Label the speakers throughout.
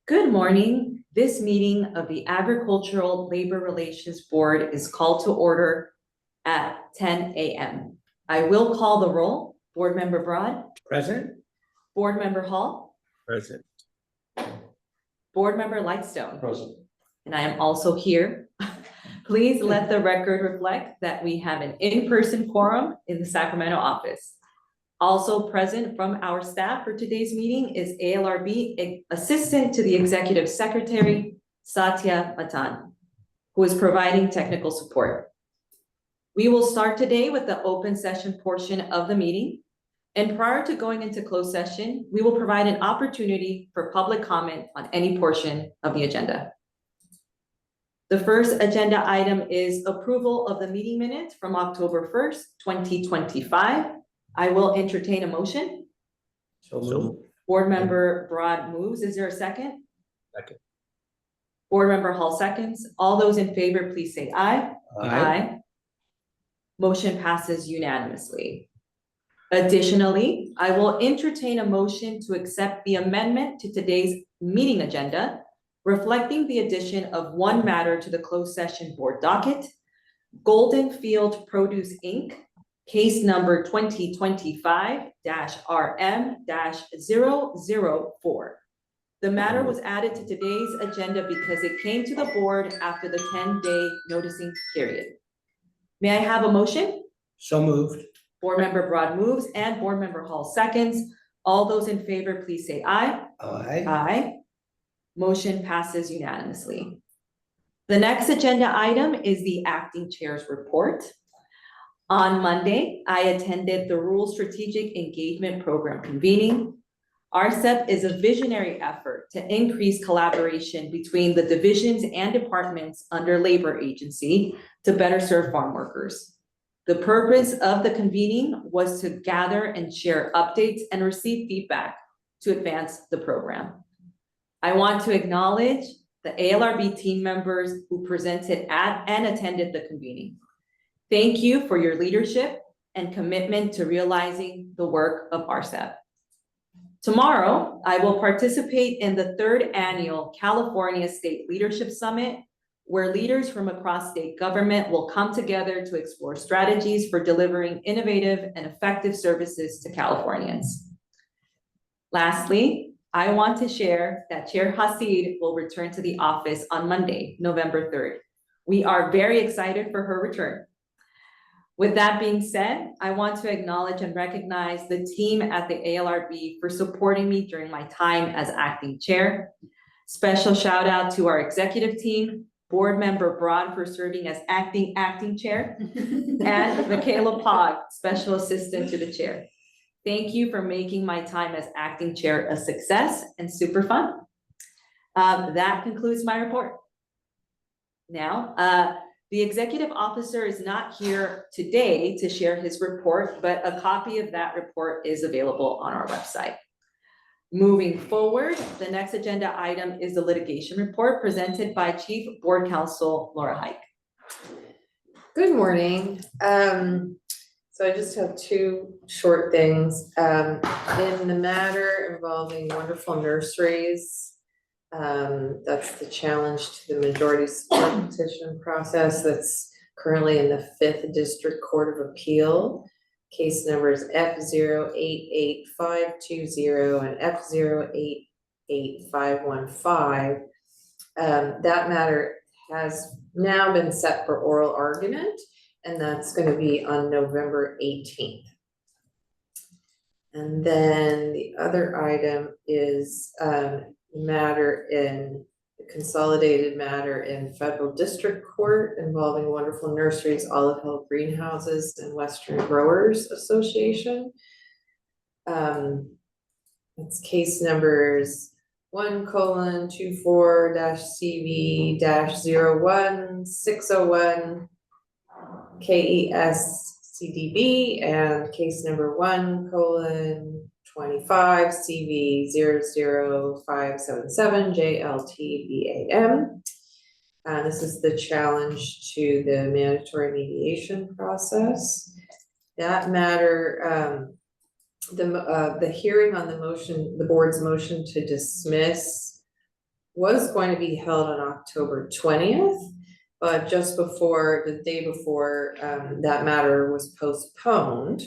Speaker 1: Good morning. This meeting of the Agricultural Labor Relations Board is called to order at 10 a.m. I will call the roll. Board Member Broad.
Speaker 2: Present.
Speaker 1: Board Member Hall.
Speaker 2: Present.
Speaker 1: Board Member Lightstone.
Speaker 2: Present.
Speaker 1: And I am also here. Please let the record reflect that we have an in-person quorum in the Sacramento office. Also present from our staff for today's meeting is ALRB Assistant to the Executive Secretary, Satya Matan, who is providing technical support. We will start today with the open session portion of the meeting. And prior to going into closed session, we will provide an opportunity for public comment on any portion of the agenda. The first agenda item is approval of the meeting minutes from October 1st, 2025. I will entertain a motion.
Speaker 2: So moved.
Speaker 1: Board Member Broad moves. Is there a second?
Speaker 2: Second.
Speaker 1: Board Member Hall seconds. All those in favor, please say aye.
Speaker 2: Aye.
Speaker 1: Motion passes unanimously. Additionally, I will entertain a motion to accept the amendment to today's meeting agenda, reflecting the addition of one matter to the closed session board docket, Golden Field Produce Inc., case number 2025-RM-004. The matter was added to today's agenda because it came to the board after the 10-day noticing period. May I have a motion?
Speaker 2: So moved.
Speaker 1: Board Member Broad moves and Board Member Hall seconds. All those in favor, please say aye.
Speaker 2: Aye.
Speaker 1: Aye. Motion passes unanimously. The next agenda item is the acting chair's report. On Monday, I attended the Rural Strategic Engagement Program convening. RCEP is a visionary effort to increase collaboration between the divisions and departments under labor agency to better serve farm workers. The purpose of the convening was to gather and share updates and receive feedback to advance the program. I want to acknowledge the ALRB team members who presented at and attended the convening. Thank you for your leadership and commitment to realizing the work of RCEP. Tomorrow, I will participate in the 3rd annual California State Leadership Summit, where leaders from across state government will come together to explore strategies for delivering innovative and effective services to Californians. Lastly, I want to share that Chair Hasid will return to the office on Monday, November 3rd. We are very excited for her return. With that being said, I want to acknowledge and recognize the team at the ALRB for supporting me during my time as acting chair. Special shout out to our executive team, Board Member Broad for serving as acting chair, and Michaela Pog, special assistant to the chair. Thank you for making my time as acting chair a success and super fun. That concludes my report. Now, the executive officer is not here today to share his report, but a copy of that report is available on our website. Moving forward, the next agenda item is the litigation report presented by Chief Board Counsel Laura Hike.
Speaker 3: Good morning. So I just have two short things. In the matter involving Wonderful Nurseries, that's the challenge to the majority support petition process that's currently in the 5th District Court of Appeal. Case numbers F088520 and F088515. That matter has now been set for oral argument, and that's going to be on November 18th. And then the other item is consolidated matter in Federal District Court involving Wonderful Nurseries, Olive Hill Greenhouses, and Western Growers Association. It's case numbers 1:24-CV-01601 KES-CDB and case number 1:25 CV-00577 JLTBAM. This is the challenge to the mandatory mediation process. That matter, the hearing on the motion, the board's motion to dismiss was going to be held on October 20th, but just before, the day before, that matter was postponed.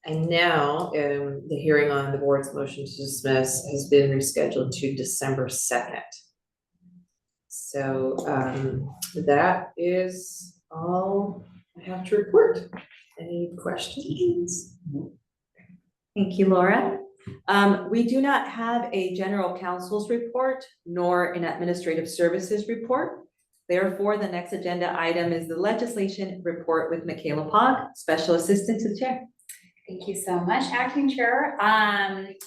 Speaker 3: And now, the hearing on the board's motion to dismiss has been rescheduled to December 2nd. So, that is all I have to report. Any questions?
Speaker 1: Thank you, Laura. We do not have a general counsel's report nor an administrative services report. Therefore, the next agenda item is the legislation report with Michaela Pog, Special Assistant to the Chair.
Speaker 4: Thank you so much, Acting Chair.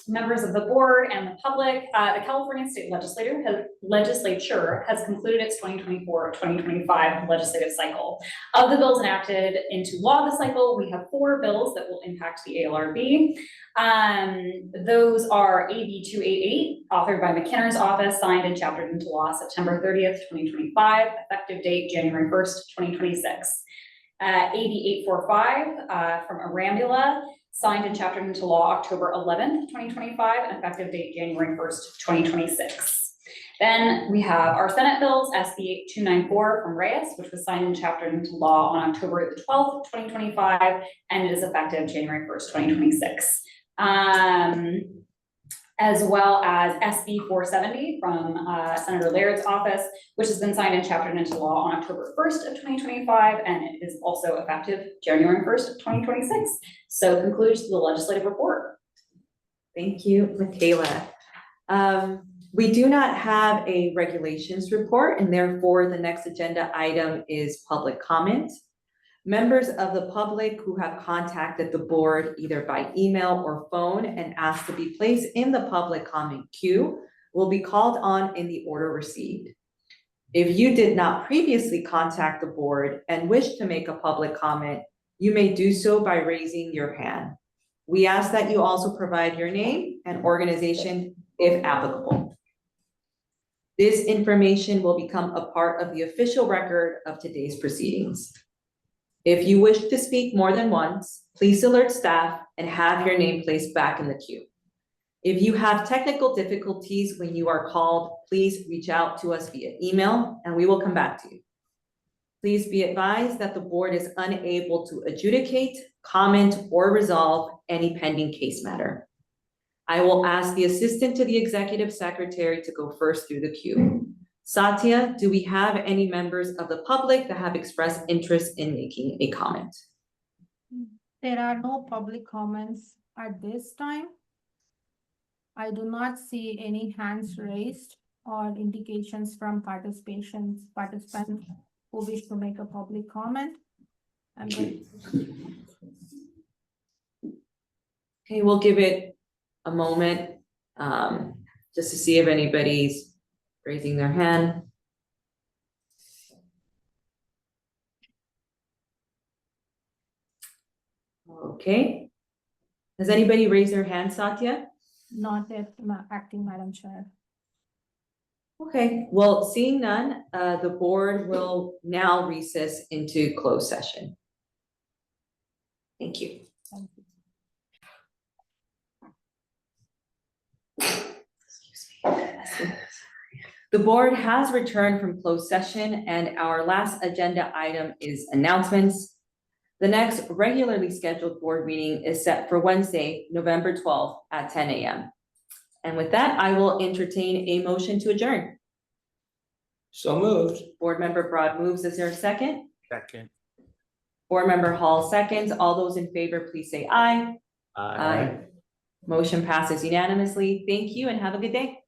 Speaker 4: Members of the board and the public, the California State Legislature has concluded its 2024-2025 legislative cycle. Of the bills enacted into law this cycle, we have 4 bills that will impact the ALRB. Those are AB 288, authored by McKinner's office, signed and chaptered into law September 30th, 2025, effective date January 1st, 2026. AB 845 from Arambula, signed and chaptered into law October 11th, 2025, and effective date January 1st, 2026. Then we have our Senate bills, SB 294 from Reyes, which was signed and chaptered into law on October the 12th, 2025, and it is effective January 1st, 2026. As well as SB 470 from Senator Laird's office, which has been signed and chaptered into law on October 1st of 2025, and it is also effective January 1st of 2026. So concludes the legislative report.
Speaker 1: Thank you, Michaela. We do not have a regulations report, and therefore the next agenda item is public comment. Members of the public who have contacted the board either by email or phone and asked to be placed in the public comment queue will be called on in the order received. If you did not previously contact the board and wish to make a public comment, you may do so by raising your hand. We ask that you also provide your name and organization if applicable. This information will become a part of the official record of today's proceedings. If you wish to speak more than once, please alert staff and have your name placed back in the queue. If you have technical difficulties when you are called, please reach out to us via email and we will come back to you. Please be advised that the board is unable to adjudicate, comment, or resolve any pending case matter. I will ask the assistant to the executive secretary to go first through the queue. Satya, do we have any members of the public that have expressed interest in making a comment?
Speaker 5: There are no public comments at this time. I do not see any hands raised or indications from participants who wish to make a public comment.
Speaker 1: Okay, we'll give it a moment just to see if anybody's raising their hand. Okay. Has anybody raised their hand, Satya?
Speaker 5: Not yet, acting Madam Chair.
Speaker 1: Okay, well, seeing none, the board will now recess into closed session. Thank you.
Speaker 5: Thank you.
Speaker 1: Excuse me. The board has returned from closed session and our last agenda item is announcements. The next regularly scheduled board meeting is set for Wednesday, November 12th at 10 a.m. And with that, I will entertain a motion to adjourn.
Speaker 2: So moved.
Speaker 1: Board Member Broad moves. Is there a second?
Speaker 2: Second.
Speaker 1: Board Member Hall seconds. All those in favor, please say aye. Motion passes unanimously. Thank you and have a good day.